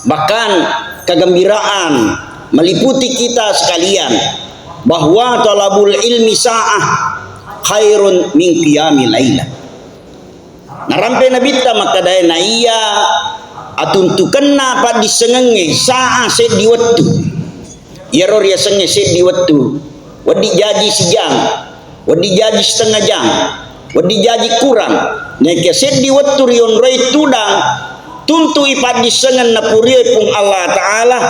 bahkan kegembiraan meliputi kita sekalian bahwa talabul ilmi sa'ah khairun min qiyamil lailah. Narampe nabita makadaya na iya atuntukanna pa disengenge saa se diwattu yaro ya senge se diwattu wadi jaji sejam wadi jaji setengah jam wadi jaji kurang nek se diwattu rion roi tudang tuntu ipad disengen napurie pung Allah taala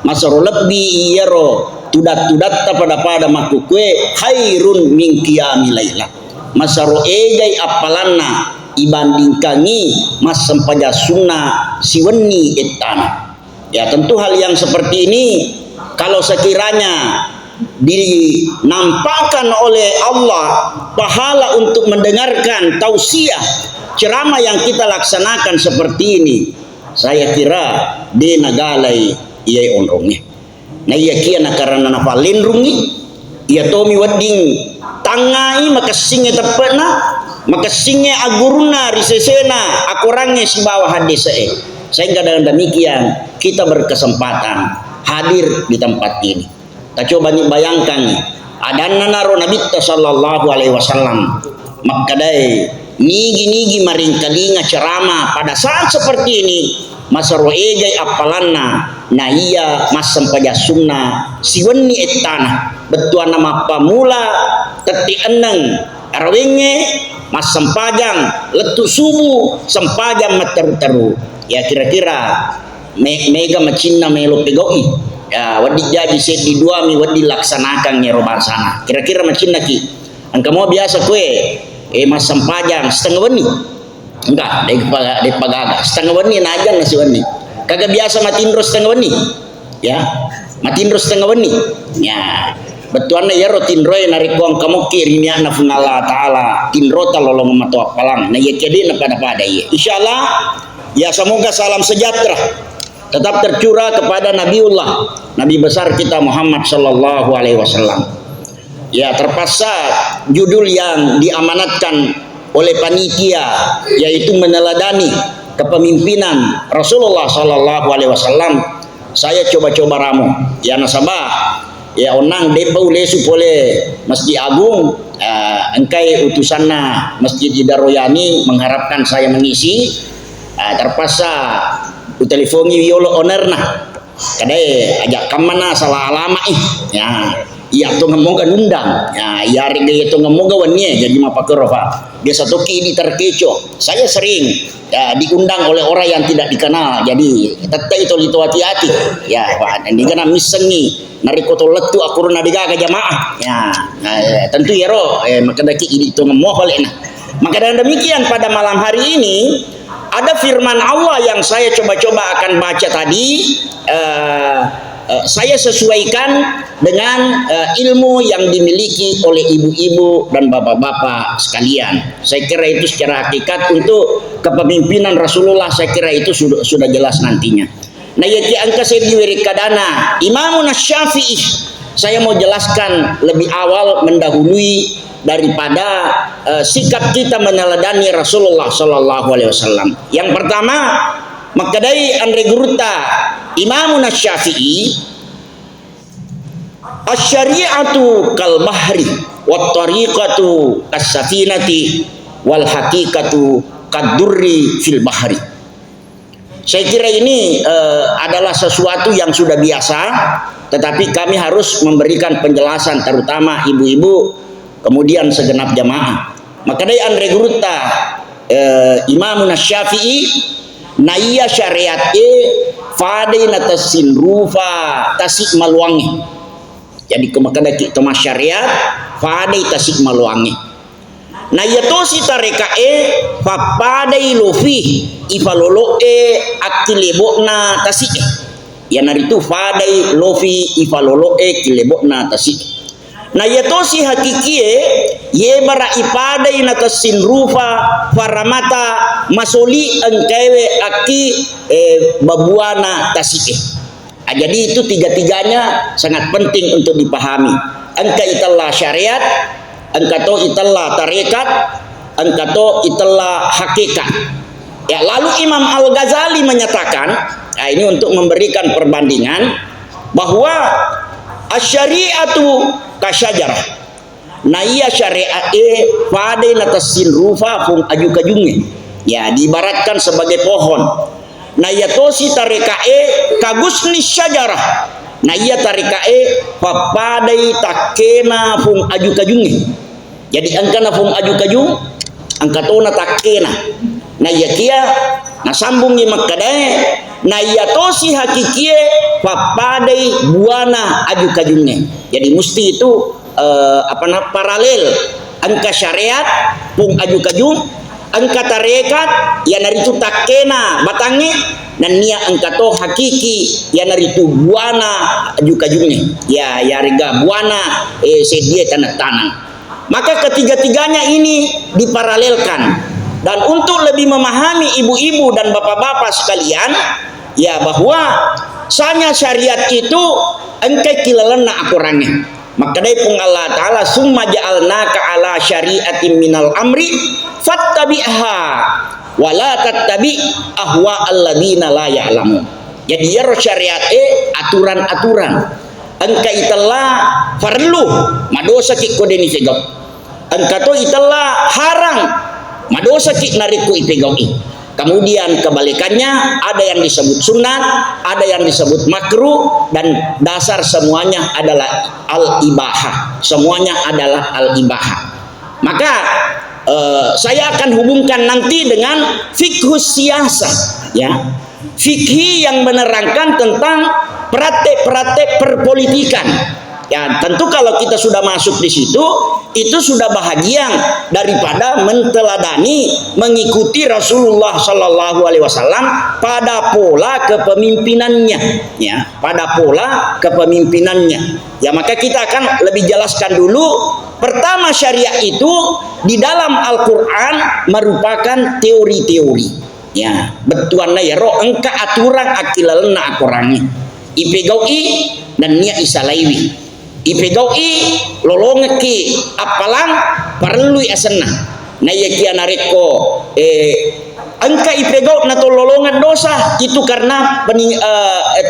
masaro lebih yaro tudat-tudat pada makukwe khairun min qiyamil lailah masaro ejai apalanna ibandingkangi mas sempaja sunnah siweni etana. Ya tentu hal yang seperti ini kalau sekiranya dinampakkan oleh Allah pahala untuk mendengarkan tausiah ceramah yang kita laksanakan seperti ini, saya kira di nagalai ia onrongnya. Nah iya kia karena nafalin rungi ia tomi wedding tangai maka singe tepena maka singe aguruna risesena akurangnya si bawah hadis sehingga dengan demikian kita berkesempatan hadir di tempat ini. Kita coba bayangkan ada naro Nabi sallallahu alaihi wasallam makadai nigi maring kalinga ceramah pada saat seperti ini masaro ejai apalanna na iya mas sempaja sunnah siweni etana betuan nama pamula teti eneng arwenge mas sempajang letu subuh sempajang materu-teru ya kira-kira mega macina melo pegoi ya wadi jadi sedi dua mi wadi laksanakan nyeroban sana kira-kira macina ki angka mau biasa kue mas sempajang setengah weni enggak dek pagaga setengah weni najan nasi weni kagak biasa matindro setengah weni ya matindro setengah weni ya betuanna yaro tinroy narik kuang kamu kirinya na Allah taala tinro talolong matua palang na ye kedi na pada ye insyaallah ya semoga salam sejahtera tetap tercurah kepada Nabi besar kita Muhammad sallallahu alaihi wasallam. Ya terpaksa judul yang diamanatkan oleh panitia yaitu meneladani kepemimpinan Rasulullah sallallahu alaihi wasallam. Saya coba-coba ramu ya nasabah ya onang depau lesu pole Masjid Agung engkai utusanna Masjid Daroyani mengharapkan saya mengisi terpaksa utelefoni wiolo onerna kadai ajak kamana salah alama ya iya tu ngemoga undang ya yari dia tu ngemoga wanye jadi mapakerofa biasa toki ini terkecoh saya sering ya diundang oleh orang yang tidak dikenal jadi tetap itu hati-hati ya Pak dan dikena misengi narikoto letu akuruna digaga jamaah ya tentu ya roh maka daki ini tu ngemoh oleh maka dengan demikian pada malam hari ini ada firman Allah yang saya coba-coba akan baca tadi saya sesuaikan dengan ilmu yang dimiliki oleh ibu-ibu dan bapak-bapak sekalian. Saya kira itu secara hakikat untuk kepemimpinan Rasulullah saya kira itu sudah jelas nantinya. Nah yaitu angka saya diwirikadana Imamun Syafi'i saya mau jelaskan lebih awal mendahului daripada sikap kita meneladani Rasulullah sallallahu alaihi wasallam. Yang pertama makadai andre guruta Imamun Syafi'i asy-syari'atu kal bahri wat tariqatu as-safinati wal haqiqatu kad-durri fil bahri. Saya kira ini adalah sesuatu yang sudah biasa tetapi kami harus memberikan penjelasan terutama ibu-ibu kemudian segenap jamaah. Maka dari andre guruta Imamun Syafi'i naiya syariat fadai natasin rufa tasik maluangi. Jadi kemakana kita masyariat fadai tasik maluangi. Na yatosi tareka fapadai lofi ifalolo akilebokna tasik. Ya naritu fadai lofi ifalolo kilebokna tasik. Na yatosi hakikie ye bara ipadai natasin rufa faramata masoli engkewe aki babuana tasike. Jadi itu tiga-tiganya sangat penting untuk dipahami. Engka itulah syariat, engka to itulah tarekat, engka to itulah hakikat. Ya lalu Imam Al-Ghazali menyatakan Nah, ini untuk memberikan perbandingan bahwa asyariatu kasyajarah. Nah iya syariat pada natasin rufa fung aju kajunge. Ya diibaratkan sebagai pohon. Nah iya tosi tarikae kagusni syajarah. Nah iya tarikae papadai takena fung aju kajunge. Jadi angkana fung aju kajung, angkatona takena. Nah iya kia nah sambungi makadae. Nah iya tosi hakikie papadai buana aju kajunge. Jadi mesti itu paralel angka syariat pung aju kajung, angka tarekat ya naritu takena batangi dan nia angka to hakiki ya naritu buana aju kajungnya ya rega buana sedia tanah. Maka ketiga-tiganya ini diparalelkan. Dan untuk lebih memahami ibu-ibu dan bapak-bapak sekalian, ya bahwa sanya syariat itu engkai kilalana akurangnya. Maka dari pun Allah Ta'ala summa ja'alnaka ala syariatin minal amri fattabi'ha wala tattabi' ahwa alladzina la ya'lamun. Jadi ya syariat aturan-aturan engkai itelah farlu madosa ki kodeni segau engka to itelah harang madosa ki nariku ipegau. Kemudian kebalikannya ada yang disebut sunat, ada yang disebut makruh, dan dasar semuanya adalah al-ibahah. Semuanya adalah al-ibahah. Maka saya akan hubungkan nanti dengan fikhus siyasah, ya. Fikih yang menerangkan tentang praktek-praktek perpolitikan. Ya, tentu kalau kita sudah masuk di situ, itu sudah bahagian daripada menteladani, mengikuti Rasulullah Shallallahu Alaihi Wasallam pada pola kepemimpinannya, ya, pada pola kepemimpinannya. Ya, maka kita akan lebih jelaskan dulu. Pertama, syariat itu di dalam Al-Quran merupakan teori-teori. Ya, betuanna ya roh engka aturan akilalna akurangnya. Ipegaui dan nia isalaiwi. Ipegaui lolongeki apalang perlu asena. Nah ya kia nareko angka ipegau nato lolongan dosa itu karena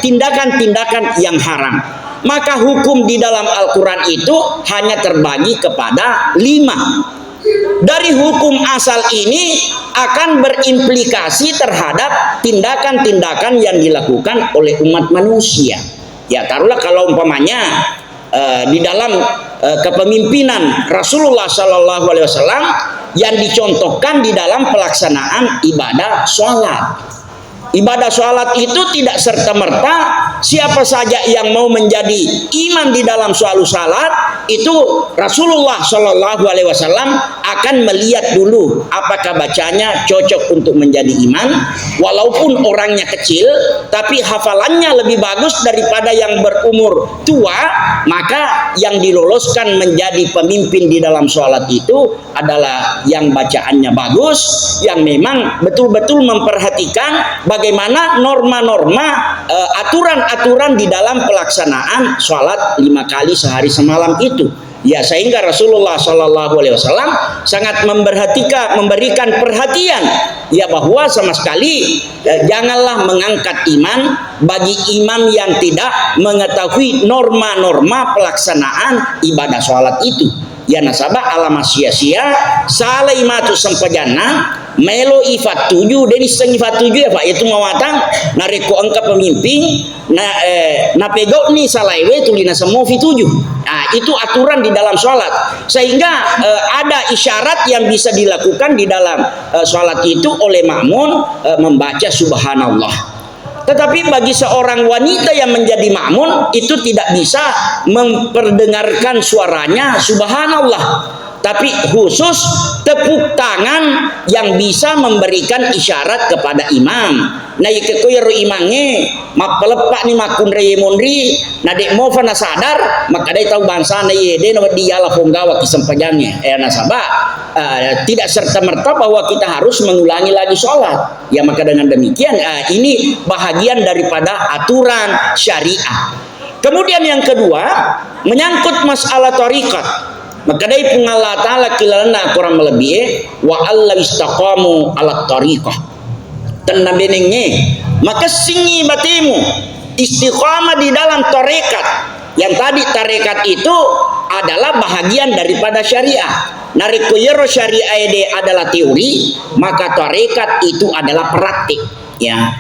tindakan-tindakan yang haram. Maka hukum di dalam Al-Quran itu hanya terbagi kepada 5. Dari hukum asal ini akan berimplikasi terhadap tindakan-tindakan yang dilakukan oleh umat manusia. Ya taruhlah kalau umpamanya di dalam kepemimpinan Rasulullah Shallallahu Alaihi Wasallam yang dicontohkan di dalam pelaksanaan ibadah sholat. Ibadah sholat itu tidak serta-merta siapa saja yang mau menjadi imam di dalam suatu salat itu Rasulullah Shallallahu Alaihi Wasallam akan melihat dulu apakah bacanya cocok untuk menjadi imam, walaupun orangnya kecil tapi hafalannya lebih bagus daripada yang berumur tua, maka yang diloloskan menjadi pemimpin di dalam sholat itu adalah yang bacaannya bagus, yang memang betul-betul memperhatikan bagaimana norma-norma aturan-aturan di dalam pelaksanaan sholat 5 kali sehari semalam itu. Ya sehingga Rasulullah Shallallahu Alaihi Wasallam sangat memberikan perhatian ya bahwa sama sekali janganlah mengangkat iman bagi imam yang tidak mengetahui norma-norma pelaksanaan ibadah sholat itu. Ya nasabah alama sia-sia salai matu sempajana melo ifat 7 dari setengah ifat 7 ya Pak, itu mawatang nareko angka pemimpin na pegok ni salaiwe tulina semua fi 7. Nah itu aturan di dalam sholat, sehingga ada isyarat yang bisa dilakukan di dalam sholat itu oleh makmun membaca subhanallah. Tetapi bagi seorang wanita yang menjadi makmun itu tidak bisa memperdengarkan suaranya subhanallah, tapi khusus tepuk tangan yang bisa memberikan isyarat kepada imam. Nah ikekoyro imangnya mak pelepak ni makun reye mondri na dek mo fana sadar maka dai tahu bangsa na ye de na dia la ponggawa kisempajangnya nasabah tidak serta merta bahwa kita harus mengulangi lagi sholat. Ya maka dengan demikian ini bahagian daripada aturan syariah. Kemudian yang kedua menyangkut masalah tariqat. Maka dari pun Allah Ta'ala kilalana kurang melebihi wa alla istaqamu ala tariqah. Tanda benengnya Maka singi batimu istiqamah di dalam tarekat. Yang tadi tarekat itu adalah bahagian daripada syariah. Narikoyero syariah ini adalah teori, maka tarekat itu adalah praktik, ya.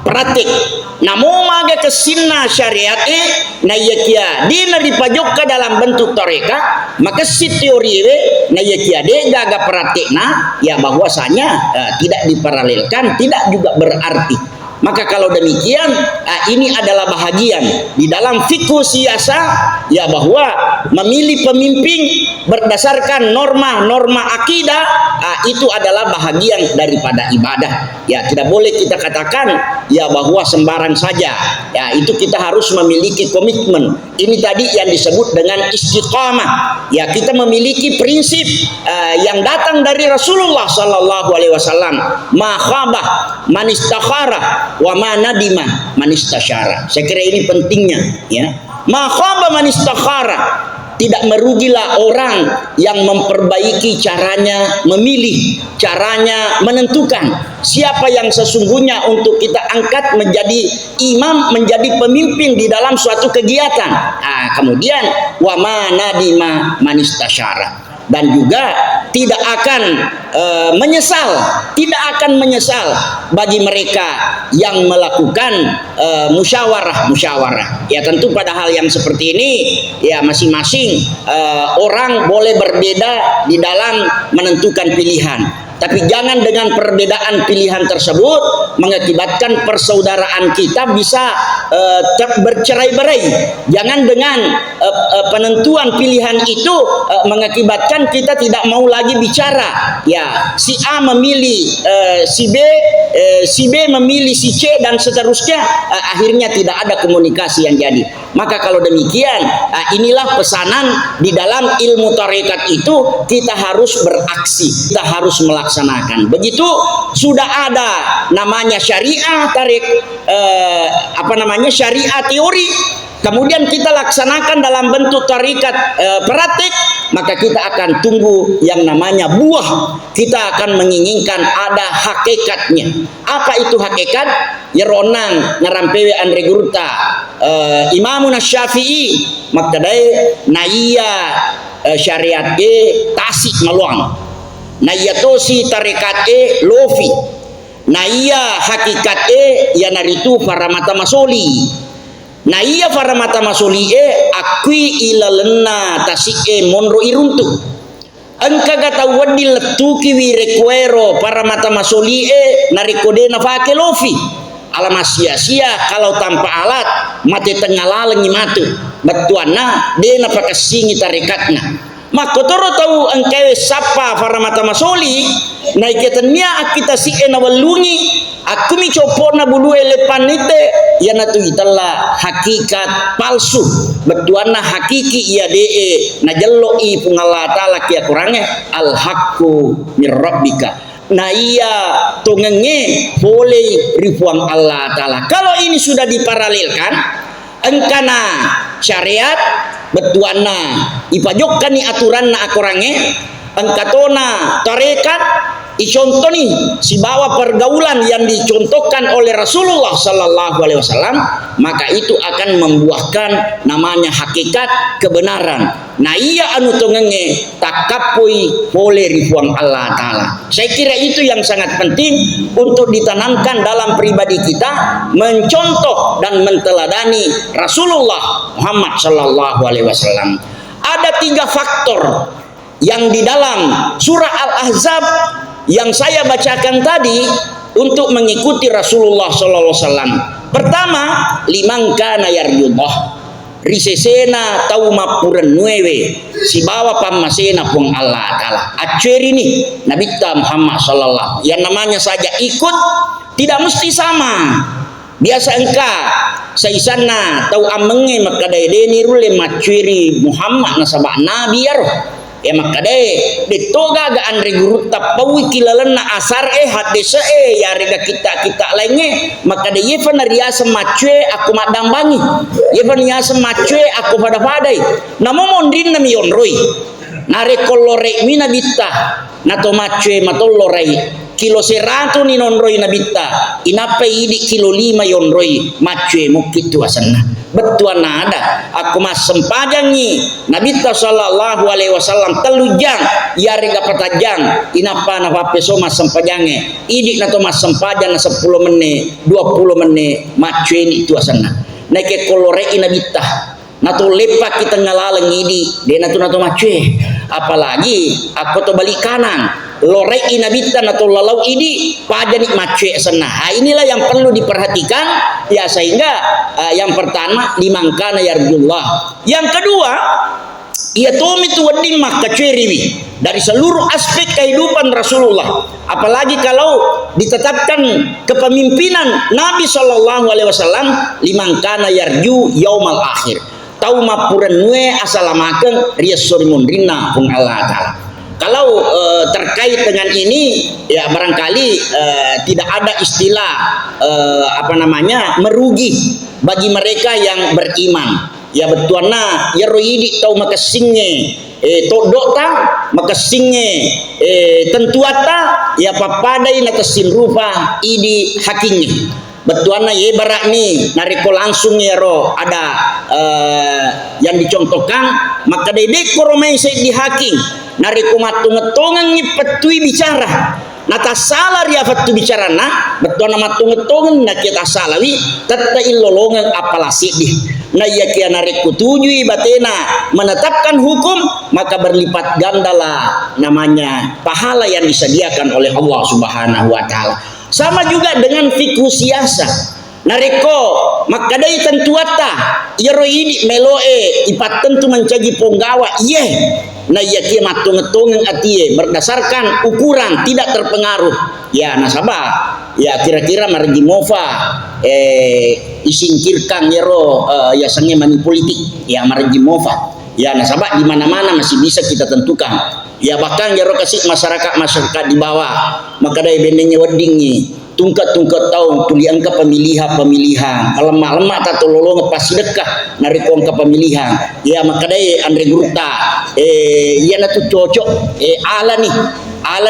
Praktik. Namun maga kesinna syariat na yakia dina dipajokka dalam bentuk tarekat, maka si teori na yakia de gaga praktikna ya bahwasanya tidak diparalelkan, tidak juga berarti. Maka kalau demikian ini adalah bahagian di dalam fikih siasa ya, bahwa memilih pemimpin berdasarkan norma-norma akidah itu adalah bahagian daripada ibadah. Ya, tidak boleh kita katakan ya bahwa sembarang saja. Ya, itu kita harus memiliki komitmen. Ini tadi yang disebut dengan istiqamah. Ya, kita memiliki prinsip yang datang dari Rasulullah sallallahu alaihi wasallam. Ma khabah man istakhara wa ma nadima man istasyara. Saya kira ini pentingnya, ya. Ma khaba man istakhara, tidak merugilah orang yang memperbaiki caranya memilih, caranya menentukan siapa yang sesungguhnya untuk kita angkat menjadi imam, menjadi pemimpin di dalam suatu kegiatan. Kemudian wa ma nadima man istasyara, dan juga tidak akan menyesal bagi mereka yang melakukan musyawarah. Ya, tentu pada hal yang seperti ini ya masing-masing orang boleh berbeda di dalam menentukan pilihan. Tapi jangan dengan perbedaan pilihan tersebut mengakibatkan persaudaraan kita bisa bercerai-berai. Jangan dengan penentuan pilihan itu mengakibatkan kita tidak mau lagi bicara. Ya, si A memilih si B, si B memilih si C, dan seterusnya. Akhirnya tidak ada komunikasi yang jadi. Maka kalau demikian, inilah pesanan di dalam ilmu tarekat itu, kita harus beraksi, kita harus melaksanakan. Begitu sudah ada namanya syariah tarik, syariah teori, kemudian kita laksanakan dalam bentuk tarekat praktik, maka kita akan tunggu yang namanya buah. Kita akan menginginkan ada hakikatnya. Apa itu hakikat? Yeronang ngarampewe andre guruta Imamun Syafi'i makadai naiya syariat tasik maluang, naiya tosi tarekat lofi, naiya hakikat ya naritu faramata masoli. Nah iya faramata masoli akui ilalena tasike monro iruntu. Engka gata wadi letuki wirekwero paramata masoli narikode nafake lofi. Alama sia-sia kalau tanpa alat mati tengah lalengi matu. Batuana dena pakai singi tarikatna. Maka toro tahu engkau sapa faramata masoli naiketnya kita si enawalungi. Aku mi copona bulu elepanite ya natu italla hakikat palsu betuana hakiki iya dee na jello i pungalla taala kia kurangnya al haqqu mir rabbika na iya tongenge boleh rifuang Allah taala. Kalau ini sudah diparalelkan engkana syariat betuana ipajokkan ni aturan na akurange engkatona tarekat icontoh nih si bawa pergaulan yang dicontohkan oleh Rasulullah sallallahu alaihi wasallam, maka itu akan membuahkan namanya hakikat kebenaran. Nah iya anu tongenge takapui boleh ribuang Allah taala. Saya kira itu yang sangat penting untuk ditanamkan dalam pribadi kita, mencontoh dan menteladani Rasulullah Muhammad sallallahu alaihi wasallam. Ada 3 faktor yang di dalam surah Al-Ahzab yang saya bacakan tadi untuk mengikuti Rasulullah sallallahu alaihi wasallam. Pertama, liman kana yarjullah risesena tau mapuran nuewe si bawa pamasena pung Allah taala. Aceri nih Nabi Muhammad sallallahu, yang namanya saja ikut tidak mesti sama. Biasa engka saisana tau amenge maka deni rule maciri Muhammad nasabak nabi ya ya maka ditoga ga andre guru tapawi kilalana asar hadese ya rega kita lainnya maka yevan riasa macue aku madang bangi yevan riasa macue aku pada padai namo mondrin nami onroi nare kolore mina bitta nato macue matolorei kilo 100 ni nonroi nabita inape idi kilo 5 yonroi macue mukitu asanna betuan ada aku mas sempajangi nabita sallallahu alaihi wasallam telujang yari gapatajang inapa na papeso mas sempajange idi nato mas sempajan 10 menit 20 menit macue ni itu asanna nake kolore inabita nato lepak kita ngalaleng idi de nato macue apalagi aku to balik kanan lore inabita nato lalau idi pajani macue sana. Inilah yang perlu diperhatikan ya sehingga yang pertama dimangkana yarjullah. Yang kedua ia tomi tu wading makaceriwi dari seluruh aspek kehidupan Rasulullah. Apalagi kalau ditetapkan kepemimpinan Nabi Shallallahu Alaihi Wasallam limangkana yarju yaumal akhir. Tau mapuran nue asalamaken rias surimun rina pun Allah Ta'ala. Kalau terkait dengan ini ya barangkali tidak ada istilah merugi bagi mereka yang beriman. Ya betuana ya roidi tau makasingnya todota makasingnya tentuata ya papadai nakasin rupa idi hakingnya. Betuana ye barak ni nariko langsung ya ro ada yang dicontohkan maka dede koromai saya dihaking nariko matungetongan ni petui bicara nata salah dia fatu bicara na betuana matungetongan na kita salawi tata ilolongan apalasi di na ya kia nariko tujui batena menetapkan hukum maka berlipat gandalah namanya pahala yang disediakan oleh Allah Subhanahu wa taala. Sama juga dengan fikhu siasa. Nareko makadai tentuata yeroidi meloe ipat tentu mencagi ponggawa ye na iya kia matung-tung atie berdasarkan ukuran tidak terpengaruh ya nasabah ya kira-kira margi mova isingkirkan yero ya sange mani politik ya margi mova ya nasabah di mana-mana masih bisa kita tentukan. Ya bahkan jaro kasih masyarakat di bawah maka dari bendengnya wedingi tungkat-tungkat tahun tuli angka pemilihan lemak-lemak tato lolong pas sedekah narik angka pemilihan ya maka dari Andre Gurta iya na tu cocok ala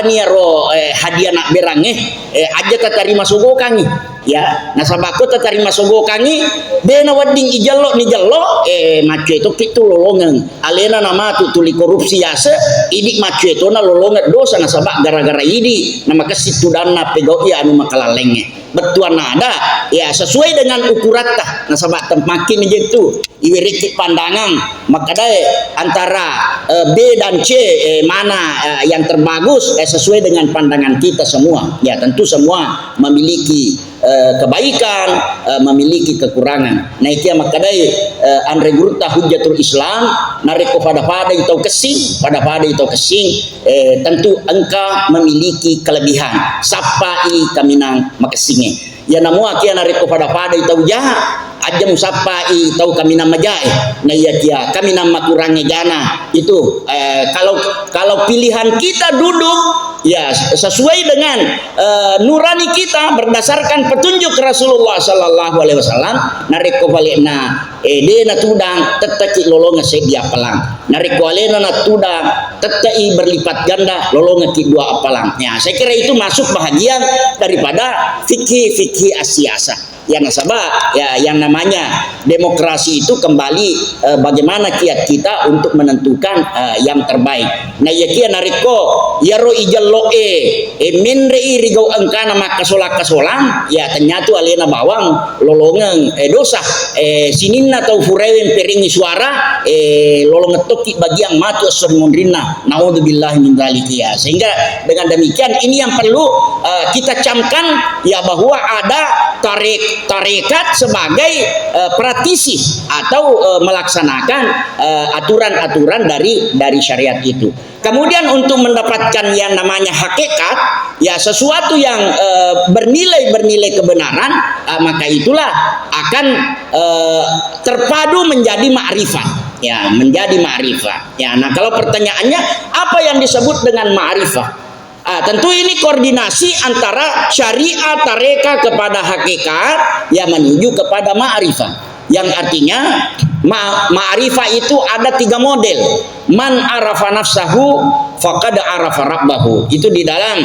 nih ro hadiah nak berang aja tatarima sogo kangi ya nasabako tatarima sogo kangi bena wading ijallo ni jallo macu itu pitu lolongan alena nama tu tuli korupsi yase idik macu itu na lolongan dosa nasabak gara-gara idi nama kesitu dana pegau ya anu makalalenge betuan ada ya sesuai dengan ukurata nasabak makin itu iwiriki pandangan maka daya antara B dan C mana yang terbagus sesuai dengan pandangan kita semua ya tentu semua memiliki kebaikan memiliki kekurangan nah itu maka daya Andre Gurta Hujjatul Islam nariko pada itu kesing tentu engkau memiliki kelebihan sapai kaminang makasingnya ya namu akia nariko pada itu jahat aja musapai tahu kami nama jae nah iya kia kami nama kurangnya jana itu kalau pilihan kita duduk ya sesuai dengan nurani kita berdasarkan petunjuk Rasulullah Sallallahu Alaihi Wasallam nariko valena na tudang tetaki lolonga sedia pelang nariko alena na tudang tetaki berlipat ganda lolonga ki dua apalang ya saya kira itu masuk bahagian daripada fikih asiasa ya nasabah ya yang namanya demokrasi itu kembali bagaimana kiat kita untuk menentukan yang terbaik nah ya kia nariko yaro ijallo minre rigau angkana makasola kasolang ya ternyata alena bawang lolongan dosa sininna tau furewen peringi suara lolongan toki bagi yang matu semundrina naudzubillahi min dzalik ya sehingga dengan demikian ini yang perlu kita camkan ya bahwa ada tarekat sebagai praktisi atau melaksanakan aturan-aturan dari syariat itu. Kemudian untuk mendapatkan yang namanya hakikat, ya sesuatu yang bernilai kebenaran, maka itulah akan terpadu menjadi ma'rifat. Ya, menjadi ma'rifat. Ya, nah kalau pertanyaannya apa yang disebut dengan ma'rifat? Tentu ini koordinasi antara syariat tareka kepada hakikat yang menuju kepada ma'rifah yang artinya ma'rifah itu ada 3 model man arafa nafsahu faqad arafa rabbahu. Itu di dalam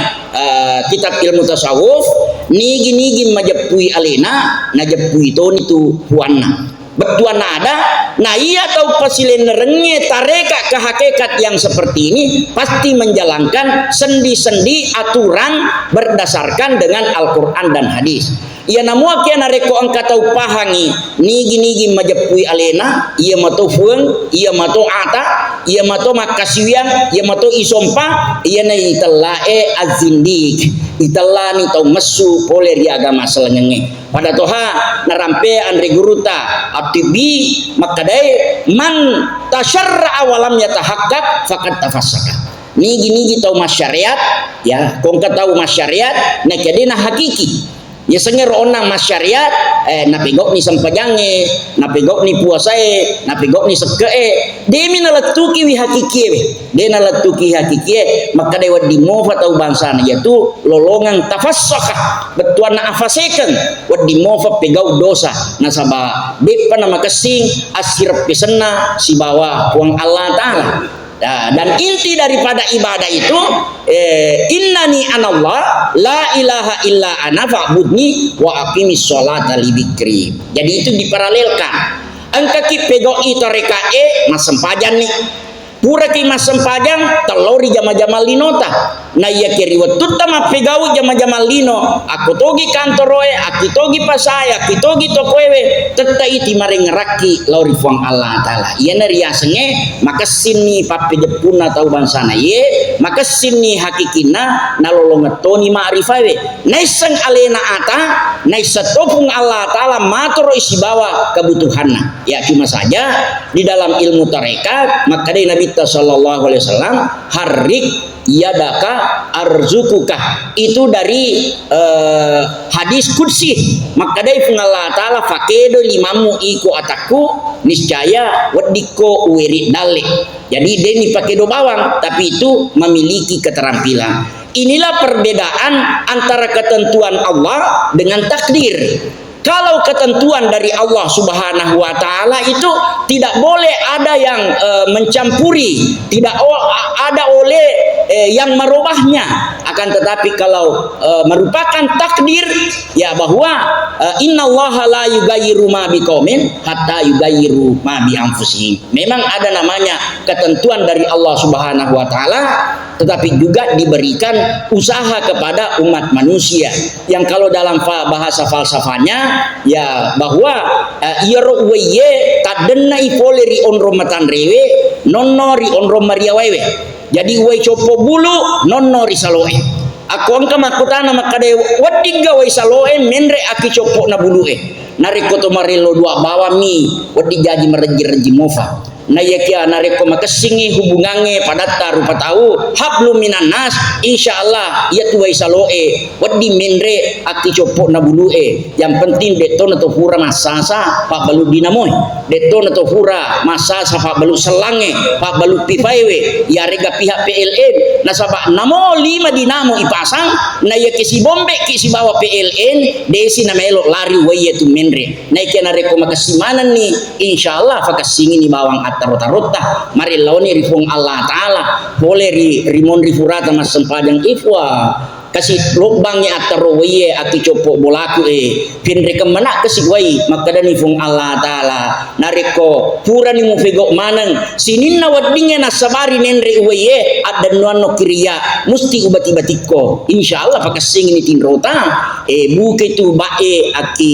kitab ilmu tasawuf. Nigi majapui alena najapui itu puanna betuan ada. Nah ia tahu pasilen renge tareka ke hakikat yang seperti ini pasti menjalankan sendi-sendi aturan berdasarkan dengan Al-Quran dan hadis. Ia namua kia nareko angka tahu pahangi nigi majapui alena ia mato fueng ia mato ata ia mato makasiwian ia mato isompa ia na italae azindik itala ni tau mesu poler di agama selengenge pada toha narampe andre guruta abdibi makadai man tasyarra awalam yatahaqqaq faqad tafassaka nigi tau masyariat ya kong tahu masyariat na kadena hakiki ya senger onang masyariat napigok ni sampajange napigok ni puasae napigok ni sekee demi nalatuki wi hakiki de nalatuki hakiki maka dewa dimofa tau bangsana yaitu lolongan tafassakah betuan na afasekan wad dimofa pegau dosa nasaba depa nama kesing asir pesena si bawa uang Allah Ta'ala. Nah, dan inti daripada ibadah itu innani anallah la ilaha illa ana fa'budni wa aqimis sholata li dzikri. Jadi itu diparalelkan. Angka ki pegoi tarekae masempajan nih. Pura ki masempajang telori jama-jama linota. Na iya kiri watut tama pegau jama-jama lino. Aku togi kantoroe, aku togi pasaya, aku togi tokoewe. Teta iti maring raki lauri fuang Allah Ta'ala. Iya neria senge maka sini papi jepuna tau bangsana ye maka sini hakikina nalolongetoni ma'rifawe. Naisang alena ata naisatopung Allah Ta'ala matoro isi bawa kebutuhanna. Ya cuma saja di dalam ilmu tarekat maka dari Nabi sallallahu alaihi wasallam harik yadaka arzukuka itu dari hadis qudsi maka dari Allah Ta'ala fakedo limamu iku ataku niscaya wadiko wiri dalik jadi deni pakedo bawang tapi itu memiliki keterampilan. Inilah perbedaan antara ketentuan Allah dengan takdir. Kalau ketentuan dari Allah Subhanahu wa Ta'ala itu tidak boleh ada yang mencampuri, tidak ada oleh yang merubahnya. Akan tetapi kalau merupakan takdir ya bahwa innallaha la yughayyiru ma biqaumin hatta yughayyiru ma bi anfusihim. Memang ada namanya ketentuan dari Allah Subhanahu wa Ta'ala tetapi juga diberikan usaha kepada umat manusia yang kalau dalam bahasa falsafahnya ya bahwa yerweye tadena ipoleri onro matanrewe nonnori onro mariawewe jadi we copo bulu nonnori saloe aku angka makutana makade wadiga we saloe menre aki copo na bulue nariko to marelo dua bawa mi wadi jaji mereji mofa na yakia nareko makasingi hubungange pada rupa tahu hablum minan nas insyaallah ya tuai saloe wadi menre aki copo na bulue yang penting deton atau hura masasa pak balu dinamoy deton atau hura masasa pak balu selange pak balu pipaiwe ya rega pihak PLN nasaba namo 5 dinamo ipasang na yake si bombe ki si bawa PLN desi na melo lari waye tu menre na yakia nareko makasimanan ni insyaallah fakasingi ni bawang tarota mari launi rifung Allah Ta'ala boleh rimon rifurata mas sempajang ifwa kasih lubangnya atarowe aki copok bolaku pinre kemana kasih wai maka dan rifung Allah Ta'ala nariko pura ni mufego manang sinin na wadingnya nasabari nenre uwe ada nuano kiria musti ubati-batiko insyaallah pakasing ini tinrota buke tu bae aki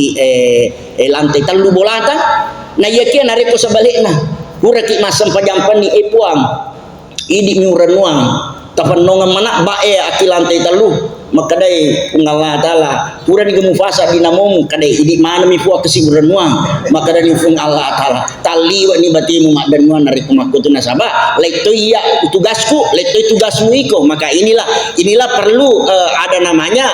lantai talu bolata na yakia nariko sebaliknya pura ki masam pajampan ni epuang idi miuranuang tapanongan mana bae aki lantai talu makadai Allah Ta'ala pura ni gemufasa dinamom kadai idi mana mi puak kesiburanuang makadai fung Allah Ta'ala tali wa ni batimu mak dan nuan dari kumakutu nasaba leto iya tugasku leto tugasmu iko maka inilah perlu ada namanya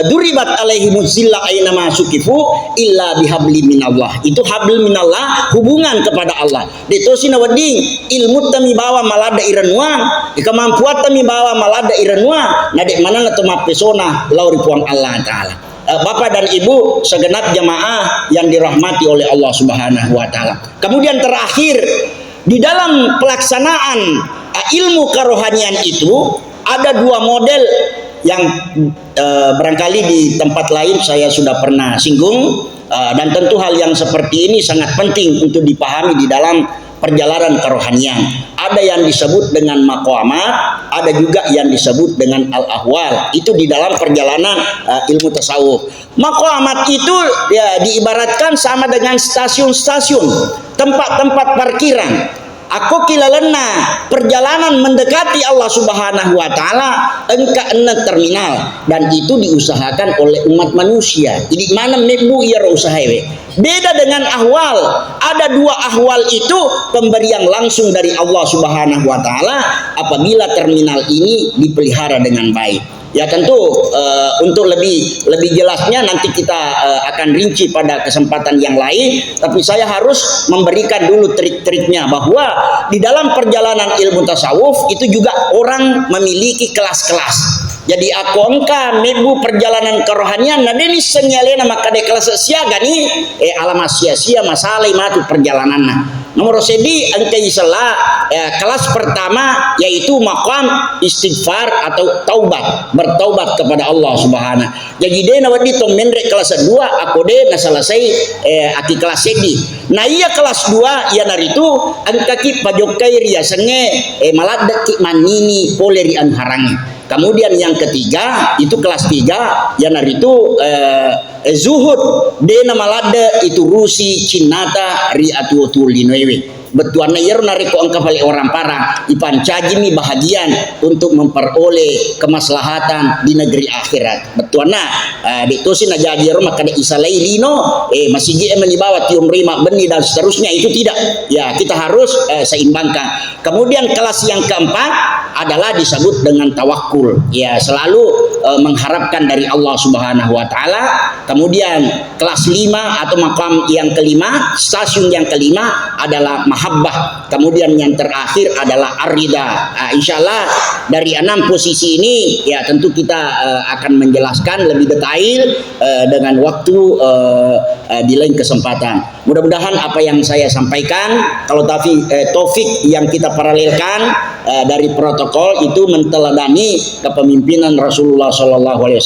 duribat alaihi muzilla aina masukifu illa bihabli minallah itu habl minallah hubungan kepada Allah detosina wading ilmu tami bawa malada iranuang kemampuan tami bawa malada iranuang nadek mana na pesona lauri puang Allah Ta'ala. Bapak dan Ibu segenap jamaah yang dirahmati oleh Allah Subhanahu wa Ta'ala. Kemudian terakhir di dalam pelaksanaan ilmu kerohanian itu ada dua model yang barangkali di tempat lain saya sudah pernah singgung, dan tentu hal yang seperti ini sangat penting untuk dipahami di dalam perjalanan kerohanian. Ada yang disebut dengan maqamat, ada juga yang disebut dengan al-ahwal. Itu di dalam perjalanan ilmu tasawuf. Maqamat itu ya diibaratkan sama dengan stasiun-stasiun, tempat-tempat parkiran. Aku kilalena perjalanan mendekati Allah Subhanahu wa taala engka enak terminal, dan itu diusahakan oleh umat manusia. Jadi mana mebu ia usahawe. Beda dengan ahwal. Ada dua ahwal itu pemberian langsung dari Allah Subhanahu wa taala apabila terminal ini dipelihara dengan baik. Ya tentu untuk lebih jelasnya nanti kita akan rinci pada kesempatan yang lain, tapi saya harus memberikan dulu trik-triknya bahwa di dalam perjalanan ilmu tasawuf itu juga orang memiliki kelas-kelas. Jadi aku engka mebu perjalanan kerohanian, nah ini senyalena maka de kelas siaga nih alamat sia-sia masalah matu perjalanan. Nomor sedi engka isela kelas pertama yaitu maqam istighfar atau taubat, bertaubat kepada Allah Subhanahu. Jadi dia nawadi tong mendre kelas 2 aku de na selesai aki kelas sedi. Nah iya kelas 2 ya naritu engka ki pajokai ria senge malad ki manini poleri an harangi. Kemudian yang ketiga itu kelas 3 yang naritu zuhud de nama lada itu rusi cinata riatu tulinoewe. Betuan yer nariko angka balik orang parang ipan cajimi bahagian untuk memperoleh kemaslahatan di negeri akhirat. Betuan di tosin aja di rumah kada isalai lino masih ge menibawa tium rima beni dan seterusnya, itu tidak. Ya kita harus seimbangkan. Kemudian kelas yang keempat adalah disebut dengan tawakul. Ya selalu mengharapkan dari Allah Subhanahu wa taala. Kemudian kelas 5 atau makam yang kelima, stasiun yang kelima adalah mahabbah. Kemudian yang terakhir adalah ar-ridha. Insyaallah dari 6 posisi ini ya tentu kita akan menjelaskan lebih detail dengan waktu di lain kesempatan. Mudah-mudahan apa yang saya sampaikan, kalau taufik yang kita paralelkan dari protokol itu menteladani kepemimpinan Rasulullah SAW,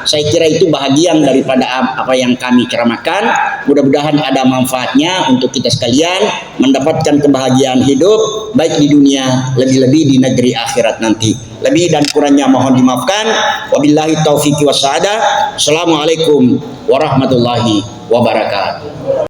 saya kira itu bahagian daripada apa yang kami ceramahkan. Mudah-mudahan ada manfaatnya untuk kita sekalian mendapatkan kebahagiaan hidup baik di dunia, lebih-lebih di negeri akhirat nanti. Lebih dan kurangnya mohon dimaafkan. Wabillahi taufiq wassadah. Assalamualaikum warahmatullahi wabarakatuh.